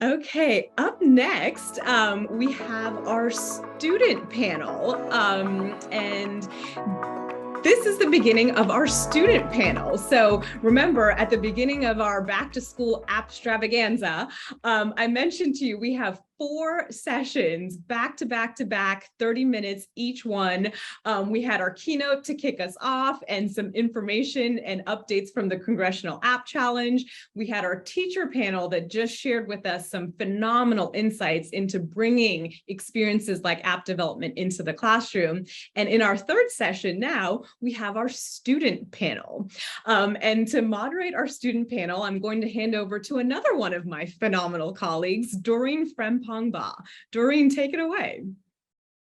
Okay, up next, we have our student panel. And this is the beginning of our student panel. So remember, at the beginning of our back to school APPstravaganza, I mentioned to you we have 4 sessions back to back to back, 30 minutes each one. We had our keynote to kick us off and some information and updates from the Congressional App Challenge. We had our teacher panel that just shared with us some phenomenal insights into bringing experiences like app development into the classroom. And in our 3rd session now, we have our student panel. And to moderate our student panel, I'm going to hand over to another one of my phenomenal colleagues, Doreen Frempong-Ba. Doreen, take it away.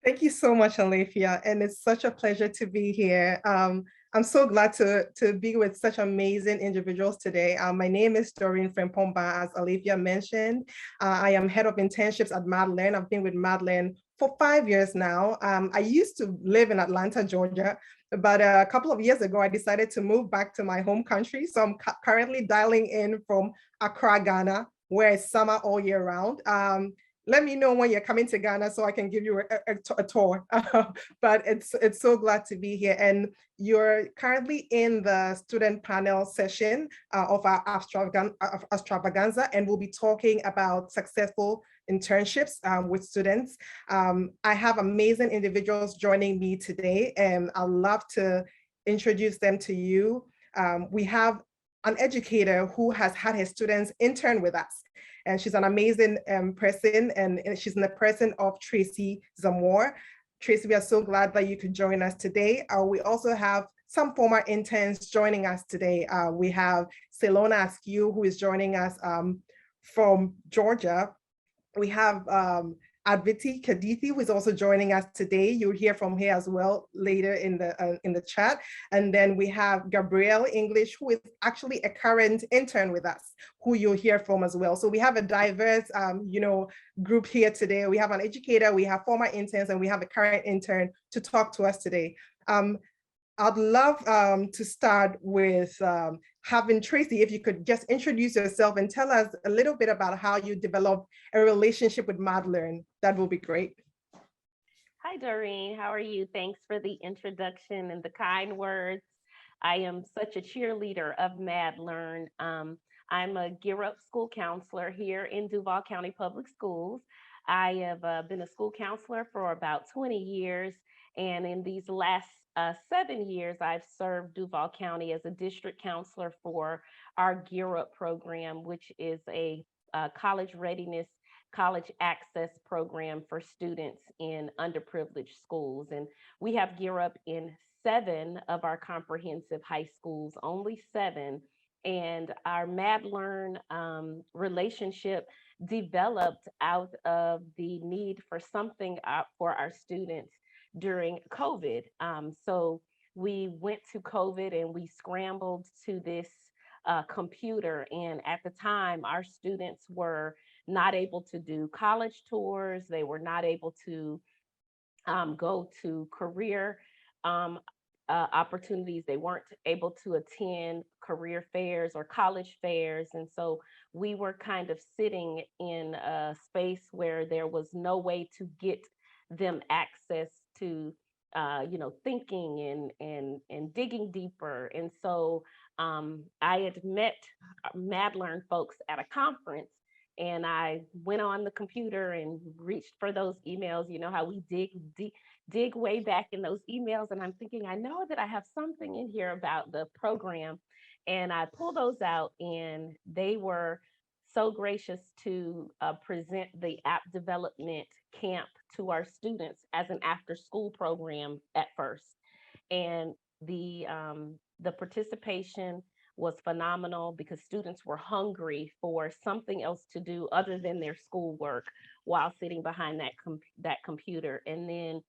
Thank you so much, Alethea, and it's such a pleasure to be here. I'm so glad to be with such amazing individuals today. My name is Doreen Frempong-Ba, as Alethea mentioned. I am head of internships at Madeleine. I've been with Madeleine for 5 years now. I used to live in Atlanta, Georgia, but a couple of years ago, I decided to move back to my home country. So I'm currently dialing in from Accra, Ghana, where it's summer all year round. Let me know when you're coming to Ghana so I can give you a tour. But it's so glad to be here. And you're currently in the student panel session of our APPstravaganza, and we'll be talking about successful internships with students. I have amazing individuals joining me today, and I'd love to introduce them to you. We have an educator who has had his students intern with us. And she's an amazing person, and she's in the person of Tracy Zamore. Tracy, we are so glad that you could join us today. We also have some former interns joining us today. We have Selona Askew, who is joining us from Georgia. We have Adviti Kadithi, who is also joining us today. You'll hear from her as well later in the chat. And then we have Gabrielle English, who is actually a current intern with us, who you'll hear from as well. So we have a diverse, group here today. We have an educator, we have former interns, and we have a current intern to talk to us today. I'd love to start with having Tracy, if you could just introduce yourself and tell us a little bit about how you developed a relationship with Madeleine. That will be great. Hi, Doreen. How are you? Thanks for the introduction and the kind words. I am such a cheerleader of Madeleine. I'm a Gear Up school counselor here in Duval County Public Schools. I have been a school counselor for about 20 years, and in these last 7 years, I've served Duval County as a district counselor for our Gear Up program, which is a college readiness, college access program for students in underprivileged schools. And we have Gear Up in 7 of our comprehensive high schools, only 7. And our Madeleine relationship developed out of the need for something for our students during COVID. So we went to COVID and we scrambled to this computer. And at the time, our students were not able to do college tours. They were not able to go to career opportunities. They weren't able to attend career fairs or college fairs. And so we were kind of sitting in a space where there was no way to get them access to thinking and digging deeper. And so I had met Madeleine folks at a conference, and I went on the computer and reached for those emails. You know how we dig way back in those emails, and I'm thinking, I know that I have something in here about the program. And I pulled those out, and they were so gracious to present the app development camp to our students as an after school program at first. And the participation was phenomenal because students were hungry for something else to do other than their schoolwork while sitting behind that computer. And then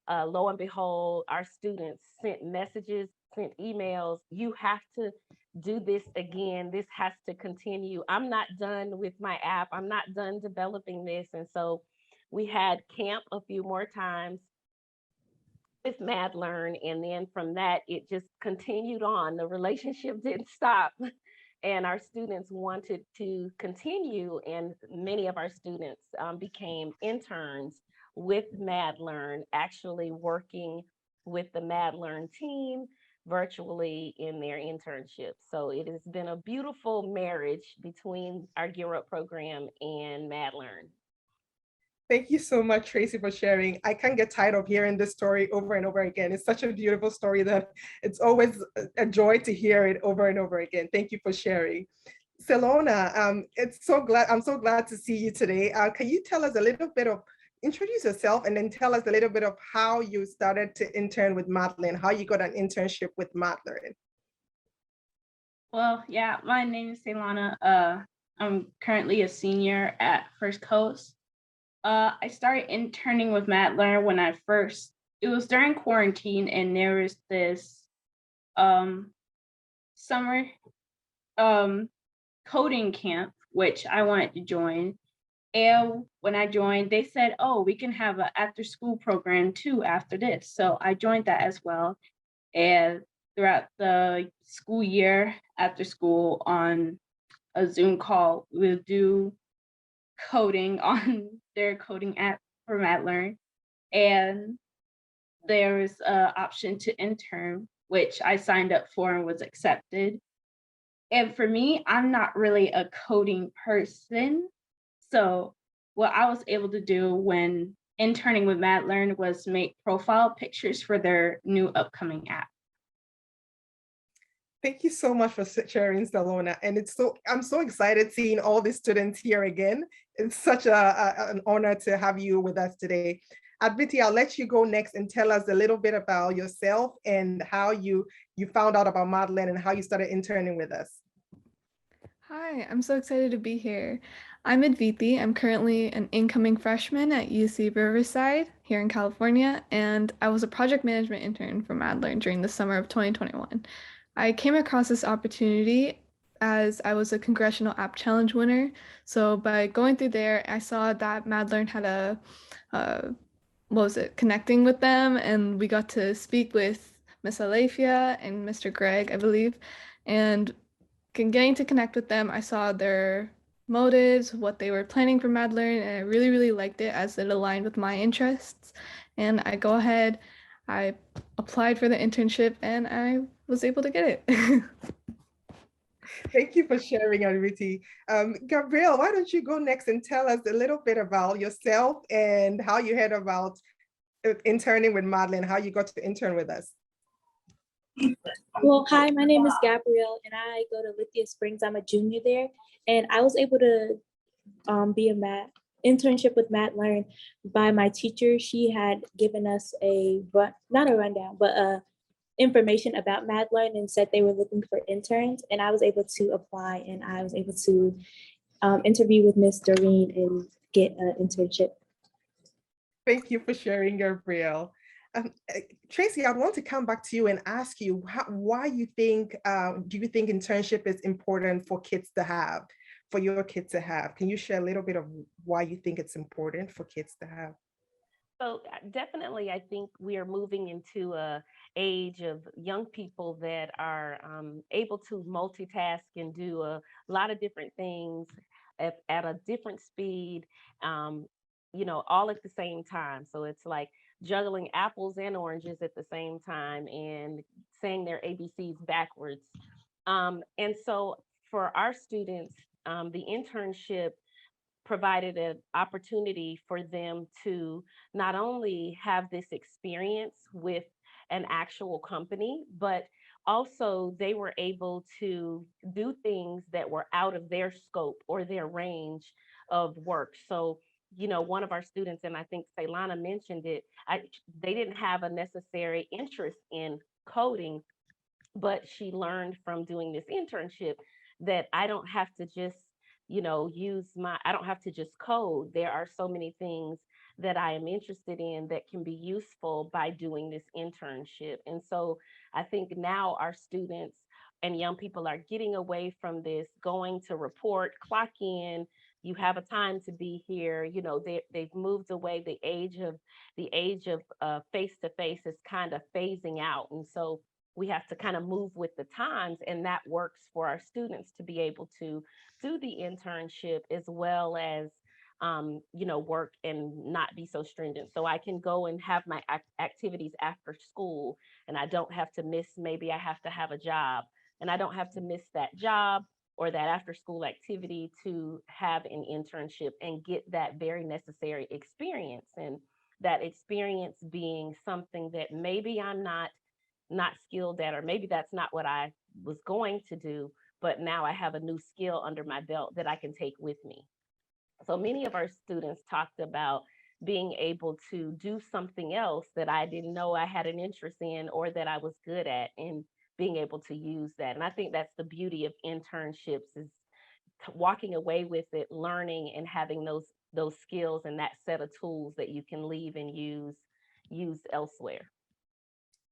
lo and behold, our students sent messages, sent emails. You have to do this again. This has to continue. I'm not done with my app. I'm not done developing this. And so we had camp a few more times with Madeleine. And then from that, it just continued on. The relationship didn't stop. and our students wanted to continue, and many of our students became interns with MadLearn, actually working with the MadLearn team virtually in their internship. So it has been a beautiful marriage between our Gear Up program and MadLearn. Thank you so much, Tracy, for sharing. I can't get tired of hearing this story over and over again. It's such a beautiful story that it's always a joy to hear it over and over again. Thank you for sharing. Selona, I'm so glad to see you today. Can you tell us a little bit of, introduce yourself and then tell us a little bit of how you started to intern with MadLearn, how you got an internship with MadLearn? Well, yeah, my name is Selana. I'm currently a senior at First Coast. I started interning with MadLearn when it was during quarantine, and there was this summer coding camp, which I wanted to join. And when I joined, they said, oh, we can have an after school program too after this. So I joined that as well. And throughout the school year, after school on a Zoom call, we'll do coding on their coding app for MadLearn. And there was an option to intern, which I signed up for and was accepted. And for me, I'm not really a coding person. So what I was able to do when interning with MadLearn was make profile pictures for their new upcoming app. Thank you so much for sharing, Selona. And I'm so excited seeing all the students here again. It's such an honor to have you with us today. Adviti, I'll let you go next and tell us a little bit about yourself and how you found out about MadLearn and how you started interning with us. Hi, I'm so excited to be here. I'm Adviti. I'm currently an incoming freshman at UC Riverside here in California, and I was a project management intern for MadLearn during the summer of 2021. I came across this opportunity as I was a Congressional App Challenge winner. So by going through there, I saw that MadLearn had connecting with them, and we got to speak with Miss Alafia and Mr. Greg, I believe, and getting to connect with them, I saw their motives, what they were planning for MadLearn, and I really, really liked it as it aligned with my interests. And I applied for the internship, and I was able to get it. Thank you for sharing, Adviti. Gabrielle, why don't you go next and tell us a little bit about yourself and how you heard about interning with MadLearn, how you got to intern with us. Well, hi, my name is Gabrielle, and I go to Lithia Springs. I'm a junior there, and I was able to be a internship with MadLearn by my teacher. She had given us not a rundown, but information about MadLearn and said they were looking for interns, and I was able to apply, and I was able to interview with Miss Doreen and get an internship. Thank you for sharing, Gabrielle. Tracy, I'd want to come back to you and ask you why you think, do you think internship is important for kids to have, for your kids to have? Can you share a little bit of why you think it's important for kids to have? So definitely, I think we are moving into a age of young people that are able to multitask and do a lot of different things at a different speed, all at the same time. So it's like juggling apples and oranges at the same time and saying their ABCs backwards. And so for our students, the internship provided an opportunity for them to not only have this experience with an actual company, but also they were able to do things that were out of their scope or their range of work. So, one of our students, and I think Selana mentioned it, they didn't have a necessary interest in coding, but she learned from doing this internship that I don't have to just I don't have to just code. There are so many things that I am interested in that can be useful by doing this internship. And so I think now our students and young people are getting away from this, going to report, clock in, you have a time to be here. They've moved away. The age of face to face is kind of phasing out. And so we have to kind of move with the times, and that works for our students to be able to do the internship as well as work and not be so stringent. So I can go and have my activities after school, and I don't have to miss, maybe I have to have a job, and I don't have to miss that job or that after school activity to have an internship and get that very necessary experience. And that experience being something that maybe I'm not skilled at, or maybe that's not what I was going to do, but now I have a new skill under my belt that I can take with me. So many of our students talked about being able to do something else that I didn't know I had an interest in or that I was good at, and being able to use that. And I think that's the beauty of internships, is walking away with it, learning and having those skills and that set of tools that you can leave and use elsewhere.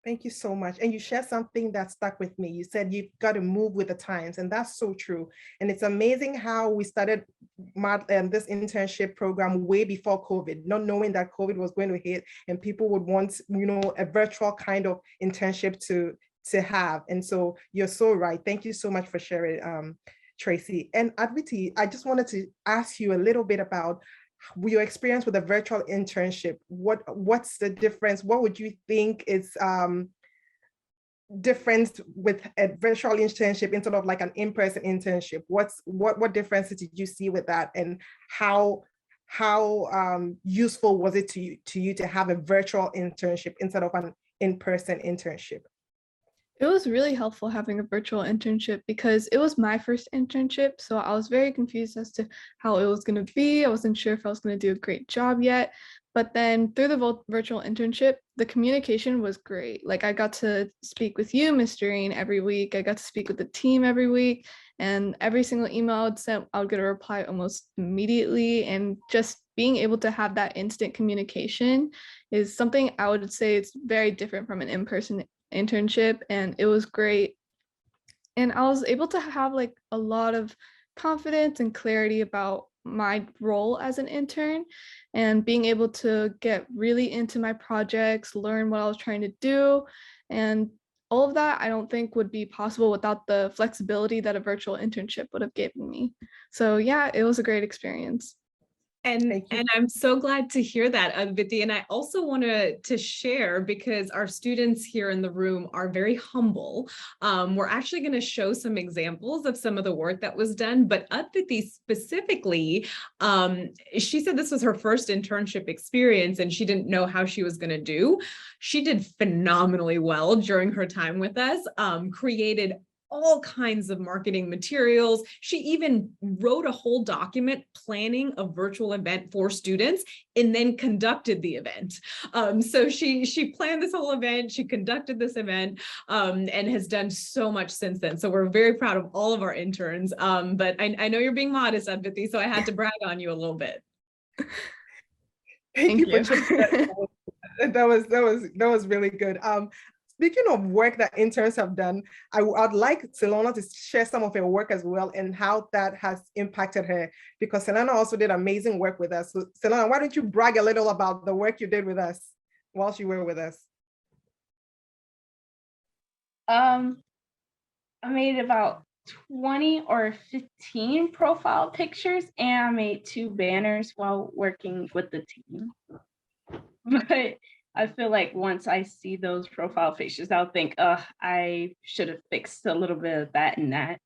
Thank you so much. And you shared something that stuck with me. You said you've got to move with the times, and that's so true. And it's amazing how we started this internship program way before COVID, not knowing that COVID was going to hit and people would want, a virtual kind of internship to have. And so you're so right. Thank you so much for sharing, Tracy. And Adviti, I just wanted to ask you a little bit about your experience with a virtual internship. What's the difference? What would you think is difference with a virtual internship instead of like an in-person internship? What differences did you see with that, and how useful was it to you to have a virtual internship instead of an in-person internship? It was really helpful having a virtual internship because it was my first internship. So I was very confused as to how it was going to be. I wasn't sure if I was going to do a great job yet. But then through the virtual internship, the communication was great. Like, I got to speak with you, Ms. Doreen, every week. I got to speak with the team every week. And every single email I would send, I would get a reply almost immediately. And just being able to have that instant communication is something I would say it's very different from an in-person internship, and it was great. And I was able to have like a lot of confidence and clarity about my role as an intern, and being able to get really into my projects, learn what I was trying to do, and all of that I don't think would be possible without the flexibility that a virtual internship would have given me. So yeah, it was a great experience. And I'm so glad to hear that, Adviti. And I also want to share, because our students here in the room are very humble. We're actually going to show some examples of some of the work that was done, but Adviti specifically, she said this was her first internship experience and she didn't know how she was going to do. She did phenomenally well during her time with us, created all kinds of marketing materials. She even wrote a whole document planning a virtual event for students and then conducted the event. So she planned this whole event, she conducted this event, and has done so much since then. So we're very proud of all of our interns. But I know you're being modest, Adviti, so I had to brag on you a little bit. Thank you. That was really good. Speaking of work that interns have done, I'd like Selena to share some of her work as well and how that has impacted her, because Selena also did amazing work with us. So Selena, why don't you brag a little about the work you did with us whilst you were with us? I made about 20 or 15 profile pictures, and I made 2 banners while working with the team. But I feel like once I see those profile pictures, I'll think, I should have fixed a little bit of that and that.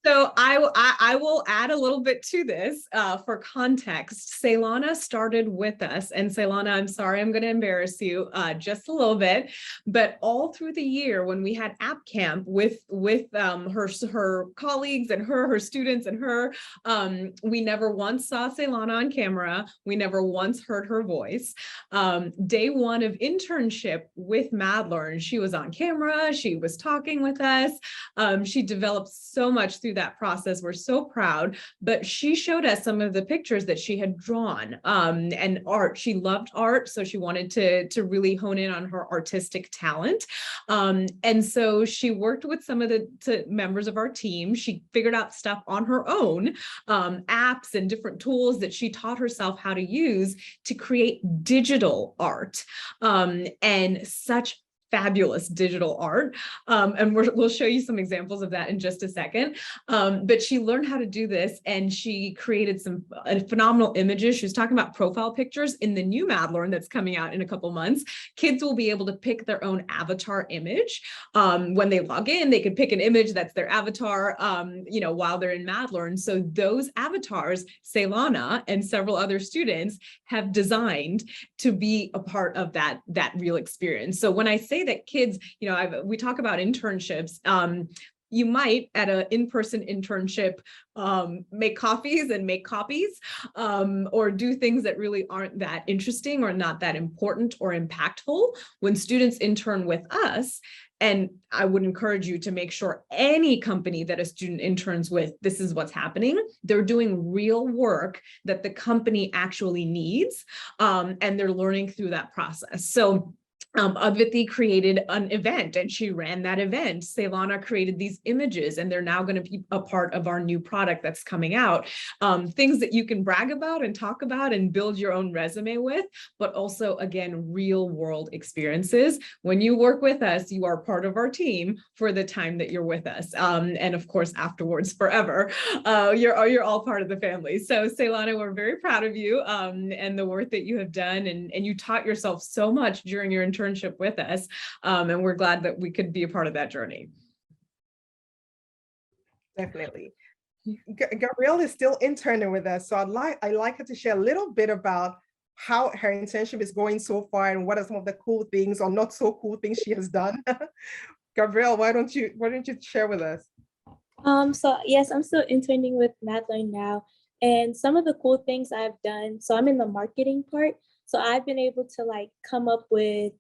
So I will add a little bit to this for context. Selena started with us, and Selena, I'm sorry, I'm going to embarrass you just a little bit, but all through the year when we had App Camp with her colleagues and her students and her, we never once saw Selena on camera. We never once heard her voice. Day one of internship with MadLearn, she was on camera. She was talking with us. She developed so much through that process. We're so proud, but she showed us some of the pictures that she had drawn, and art. She loved art, so she wanted to really hone in on her artistic talent. And so she worked with some of the members of our team. She figured out stuff on her own, apps and different tools that she taught herself how to use to create digital art, and such fabulous digital art. And we'll show you some examples of that in just a second. But she learned how to do this, and she created some phenomenal images. She was talking about profile pictures. In the new Mad Learn that's coming out in a couple months, kids will be able to pick their own avatar image. When they log in, they could pick an image that's their avatar, while they're in Mad Learn. So those avatars, Ceylana and several other students have designed to be a part of that real experience. So when I say that kids, we talk about internships, you might at an in-person internship make coffees and make copies, or do things that really aren't that interesting or not that important or impactful. When students intern with us, and I would encourage you to make sure any company that a student interns with, this is what's happening. They're doing real work that the company actually needs, and they're learning through that process. So Adviti created an event and she ran that event. Ceylana created these images, and they're now going to be a part of our new product that's coming out. Things that you can brag about and talk about and build your own resume with, but also, again, real world experiences. When you work with us, you are part of our team for the time that you're with us. And of course, afterwards, forever, you're all part of the family. So Ceylana, we're very proud of you and the work that you have done. And you taught yourself so much during your internship with us, and we're glad that we could be a part of that journey. Definitely. Gabrielle is still interning with us, so I'd like her to share a little bit about how her internship is going so far and what are some of the cool things or not so cool things she has done. Gabrielle, why don't you share with us? So yes, I'm still interning with Mad Learn now, and some of the cool things I've done. So I'm in the marketing part, so I've been able to come up with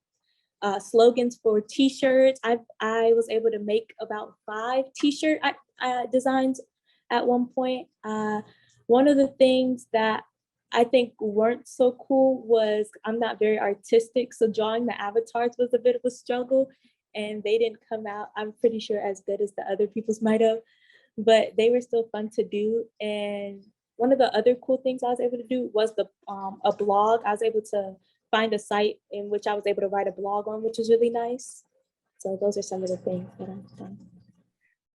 slogans for t-shirts. I was able to make about 5 t-shirt designs at one point. One of the things that I think weren't so cool was I'm not very artistic, so drawing the avatars was a bit of a struggle, and they didn't come out, I'm pretty sure, as good as the other people's might have, but they were still fun to do. And one of the other cool things I was able to do was a blog. I was able to find a site in which I was able to write a blog on, which was really nice. So those are some of the things that I've done.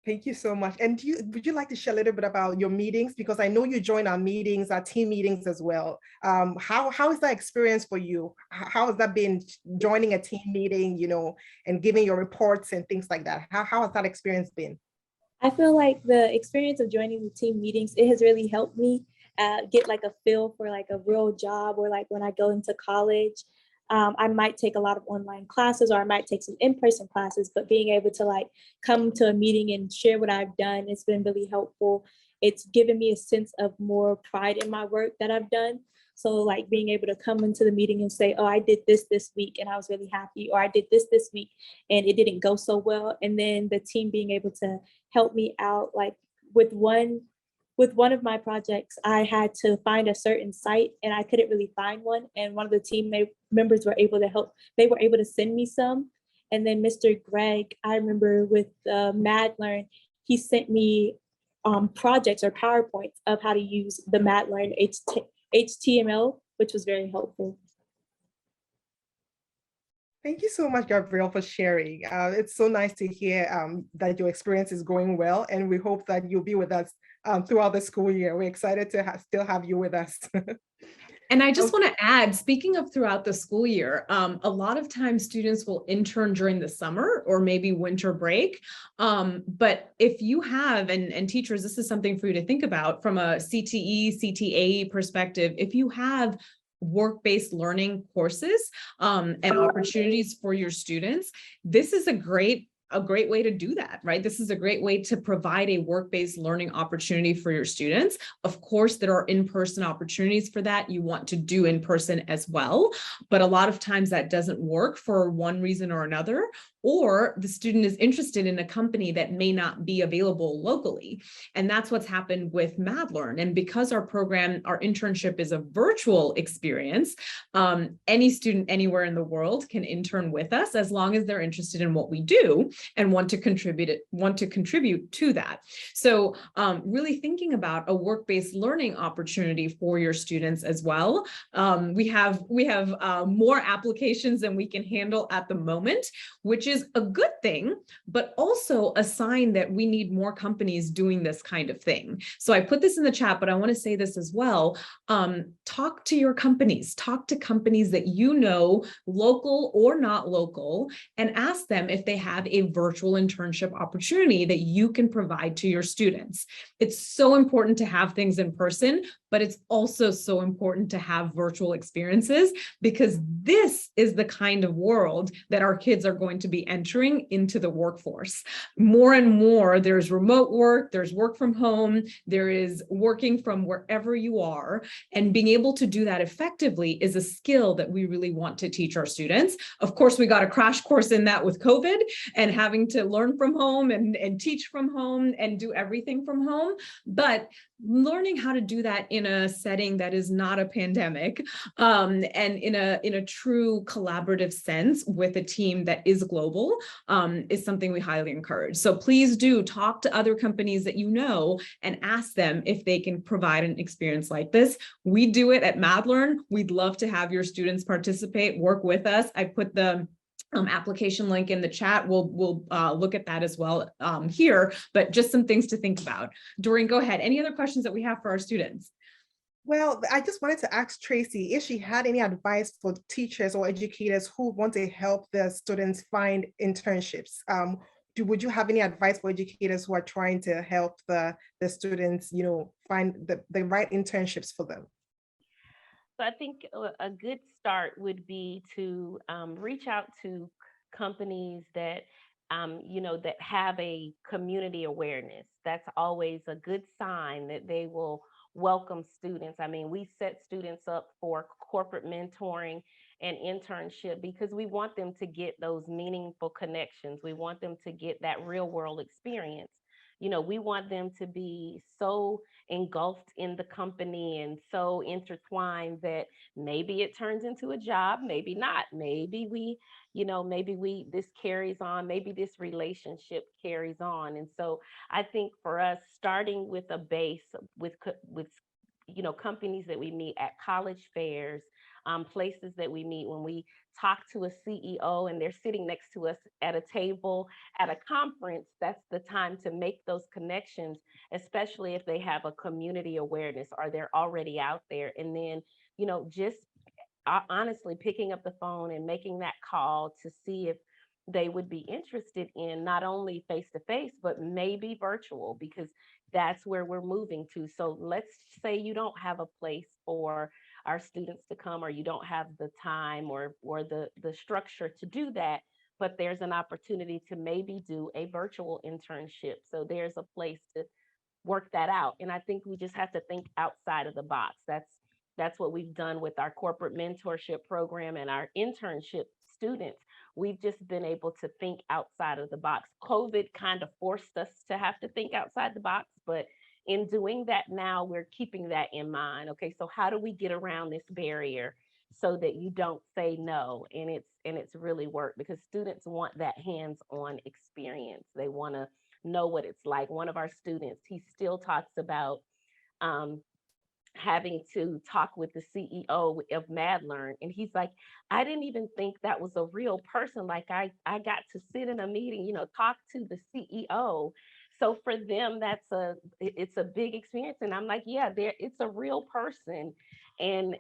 Thank you so much. And would you like to share a little bit about your meetings? Because I know you join our meetings, our team meetings as well. How is that experience for you? How has that been, joining a team meeting, and giving your reports and things like that? How has that experience been? I feel like the experience of joining the team meetings, it has really helped me get a feel for a real job, or when I go into college. I might take a lot of online classes, or I might take some in-person classes, but being able to come to a meeting and share what I've done, it's been really helpful. It's given me a sense of more pride in my work that I've done. So being able to come into the meeting and say, oh, I did this week and I was really happy, or I did this week and it didn't go so well. And then the team being able to help me out, with one of my projects, I had to find a certain site and I couldn't really find one. And one of the team members were able to help. They were able to send me some. And then Mr. Greg, I remember with Mad Learn, he sent me projects or PowerPoints of how to use the Mad Learn HTML, which was very helpful. Thank you so much, Gabrielle, for sharing. It's so nice to hear that your experience is going well, and we hope that you'll be with us throughout the school year. We're excited to still have you with us. And I just want to add, speaking of throughout the school year, a lot of times students will intern during the summer or maybe winter break. But if you have, and teachers, this is something for you to think about from a CTE, CTA perspective, if you have work-based learning courses and opportunities for your students, this is a great way to do that, right? This is a great way to provide a work-based learning opportunity for your students. Of course, there are in-person opportunities for that. You want to do in person as well, but a lot of times that doesn't work for one reason or another, or the student is interested in a company that may not be available locally. And that's what's happened with Mad Learn. And because our program, our internship is a virtual experience, any student anywhere in the world can intern with us as long as they're interested in what we do. and want to contribute to that. So really thinking about a work-based learning opportunity for your students as well. We have more applications than we can handle at the moment, which is a good thing, but also a sign that we need more companies doing this kind of thing. So I put this in the chat, but I want to say this as well. Talk to your companies, talk to companies that you know, local or not local, and ask them if they have a virtual internship opportunity that you can provide to your students. It's so important to have things in person, but it's also so important to have virtual experiences, because this is the kind of world that our kids are going to be entering into the workforce. More and more, there's remote work, there's work from home, there is working from wherever you are, and being able to do that effectively is a skill that we really want to teach our students. Of course, we got a crash course in that with COVID and having to learn from home and teach from home and do everything from home, but learning how to do that in a setting that is not a pandemic, and in a true collaborative sense with a team that is global, is something we highly encourage. So please do talk to other companies that you know and ask them if they can provide an experience like this. We do it at MadLearn. We'd love to have your students participate, work with us. I put the application link in the chat. We'll look at that as well here, but just some things to think about. Doreen, go ahead. Any other questions that we have for our students? Well, I just wanted to ask Tracy if she had any advice for teachers or educators who want to help their students find internships. Would you have any advice for educators who are trying to help the students, find the right internships for them? So I think a good start would be to reach out to companies that, that have a community awareness. That's always a good sign that they will welcome students. I mean, we set students up for corporate mentoring and internship because we want them to get those meaningful connections. We want them to get that real world experience. We want them to be so engulfed in the company and so intertwined that maybe it turns into a job, maybe not. Maybe this carries on, maybe this relationship carries on. And so I think for us, starting with a base with companies that we meet at college fairs, places that we meet when we talk to a CEO and they're sitting next to us at a table at a conference, that's the time to make those connections, especially if they have a community awareness or they're already out there. And then, just honestly picking up the phone and making that call to see if they would be interested in not only face-to-face, but maybe virtual, because that's where we're moving to. So let's say you don't have a place for our students to come, or you don't have the time or the structure to do that, but there's an opportunity to maybe do a virtual internship. So there's a place to work that out. And I think we just have to think outside of the box. That's what we've done with our corporate mentorship program and our internship students. We've just been able to think outside of the box. COVID kind of forced us to have to think outside the box, but in doing that now, we're keeping that in mind. Okay, so how do we get around this barrier so that you don't say no? And it's really work, because students want that hands-on experience. They want to know what it's like. One of our students, he still talks about having to talk with the CEO of MadLearn. And he's like, I didn't even think that was a real person. Like I got to sit in a meeting, talk to the CEO. So for them, it's a big experience. And I'm like, yeah, it's a real person. And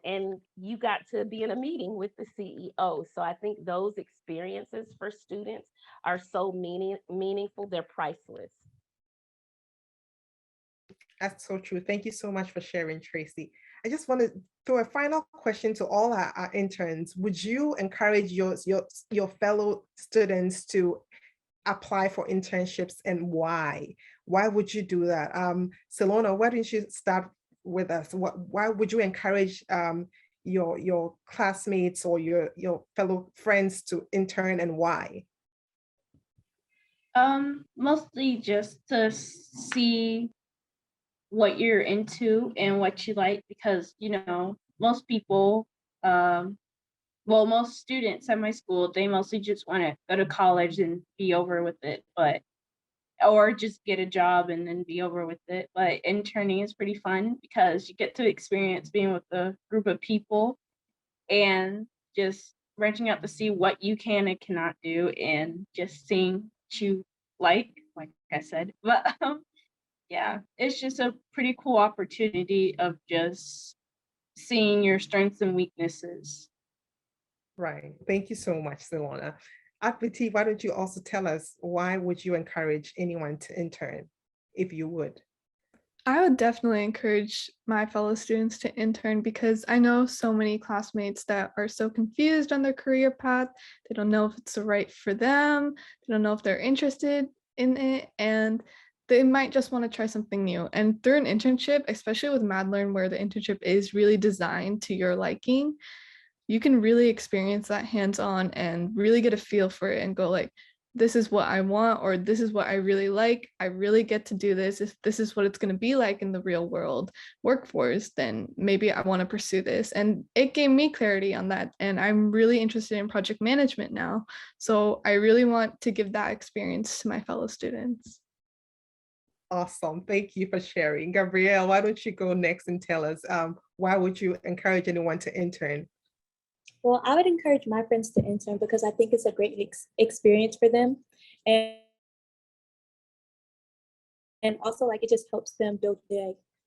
you got to be in a meeting with the CEO. So I think those experiences for students are so meaningful, they're priceless. That's so true. Thank you so much for sharing, Tracy. I just want to throw a final question to all our interns. Would you encourage your fellow students to apply for internships, and why? Why would you do that? Salona, why don't you start with us? Why would you encourage your classmates or your fellow friends to intern, and why? Mostly just to see what you're into and what you like, because most people well, most students at my school, they mostly just want to go to college and be over with it, or just get a job and then be over with it. But interning is pretty fun because you get to experience being with a group of people and just branching out to see what you can and cannot do, and just seeing what you like I said. But yeah, it's just a pretty cool opportunity of just seeing your strengths and weaknesses. Right. Thank you so much, Silona. Apiti, why don't you also tell us why would you encourage anyone to intern, if you would? I would definitely encourage my fellow students to intern because I know so many classmates that are so confused on their career path. They don't know if it's the right for them. They don't know if they're interested in it, and they might just want to try something new. And through an internship, especially with MadLearn, where the internship is really designed to your liking, you can really experience that hands-on and really get a feel for it and go like, this is what I want, or this is what I really like. I really get to do this. If this is what it's going to be like in the real world workforce, then maybe I want to pursue this. And it gave me clarity on that. And I'm really interested in project management now. So I really want to give that experience to my fellow students. Awesome. Thank you for sharing. Gabrielle, why don't you go next and tell us why would you encourage anyone to intern? Well, I would encourage my friends to intern because I think it's a great experience for them. And also, like, it just helps them build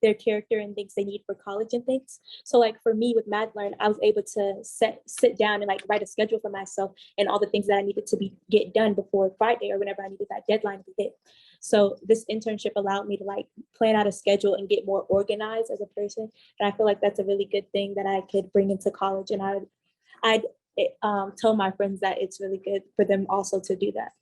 their character and things they need for college and things. So like for me with MadLearn, I was able to sit down and like write a schedule for myself and all the things that I needed to get done before Friday or whenever I needed that deadline to hit. So this internship allowed me to like plan out a schedule and get more organized as a person. And I feel like that's a really good thing that I could bring into college. And I'd tell my friends that it's really good for them also to do that.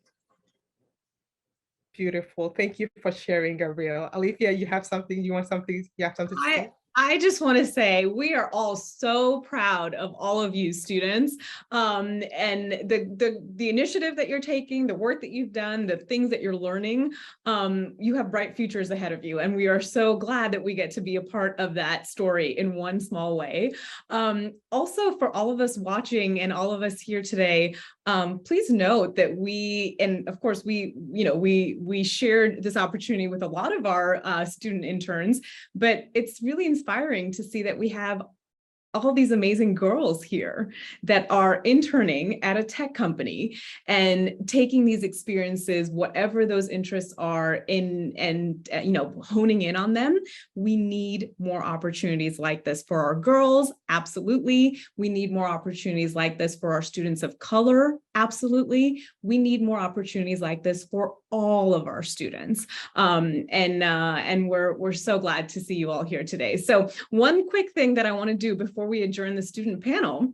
Beautiful. Thank you for sharing, Gabrielle. Alethea, you have something to say? I just want to say we are all so proud of all of you students, and the initiative that you're taking, the work that you've done, the things that you're learning. You have bright futures ahead of you, and we are so glad that we get to be a part of that story in one small way. Also, for all of us watching and all of us here today, please note that and of course we shared this opportunity with a lot of our student interns, but it's really inspiring to see that we have all these amazing girls here that are interning at a tech company and taking these experiences, whatever those interests are, and honing in on them. We need more opportunities like this for our girls. Absolutely. We need more opportunities like this for our students of color. Absolutely. We need more opportunities like this for all of our students. And we're so glad to see you all here today. So one quick thing that I want to do before we adjourn the student panel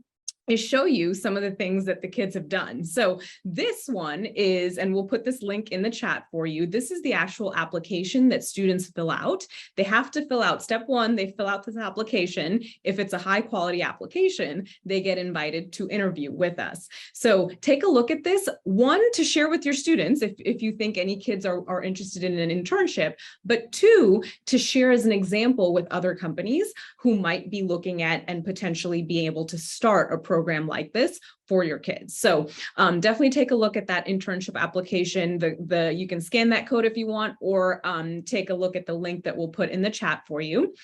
is show you some of the things that the kids have done. So this one is, and we'll put this link in the chat for you. This is the actual application that students fill out. They have to fill out step one. They fill out this application. If it's a high quality application, they get invited to interview with us. So take a look at this. One, to share with your students if you think any kids are interested in an internship, but two, to share as an example with other companies who might be looking at and potentially being able to start a program like this for your kids. So definitely take a look at that internship application. You can scan that code if you want, or take a look at the link that we'll put in the chat for you.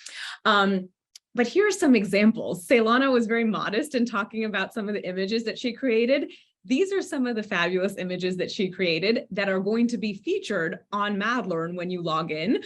But here are some examples. Ceylana was very modest in talking about some of the images that she created. These are some of the fabulous images that she created that are going to be featured on MadLearn when you log in.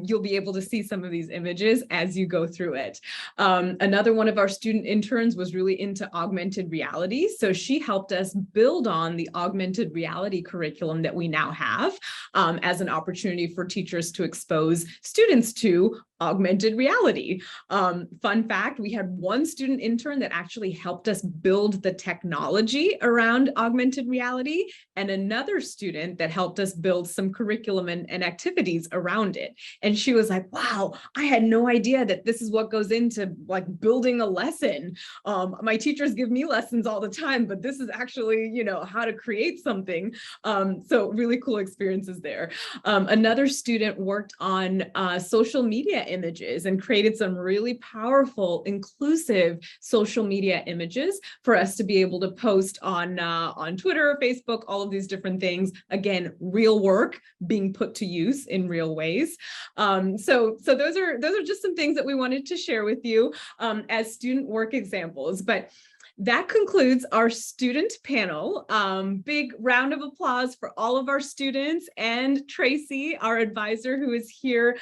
You'll be able to see some of these images as you go through it. Another one of our student interns was really into augmented reality. So she helped us build on the augmented reality curriculum that we now have as an opportunity for teachers to expose students to augmented reality. Fun fact, we had one student intern that actually helped us build the technology around augmented reality, and another student that helped us build some curriculum and activities around it. And she was like, wow, I had no idea that this is what goes into like building a lesson. My teachers give me lessons all the time, but this is actually, how to create something. So really cool experiences there. Another student worked on social media images and created some really powerful, inclusive social media images for us to be able to post on Twitter, Facebook, all of these different things. Again, real work being put to use in real ways. So those are just some things that we wanted to share with you as student work examples. But that concludes our student panel. Big round of applause for all of our students and Tracy, our advisor, who is here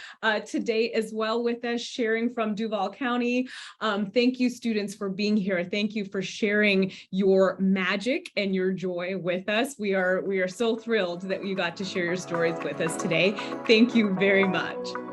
today as well with us, sharing from Duval County. Thank you, students, for being here. Thank you for sharing your magic and your joy with us. We are so thrilled that you got to share your stories with us today. Thank you very much.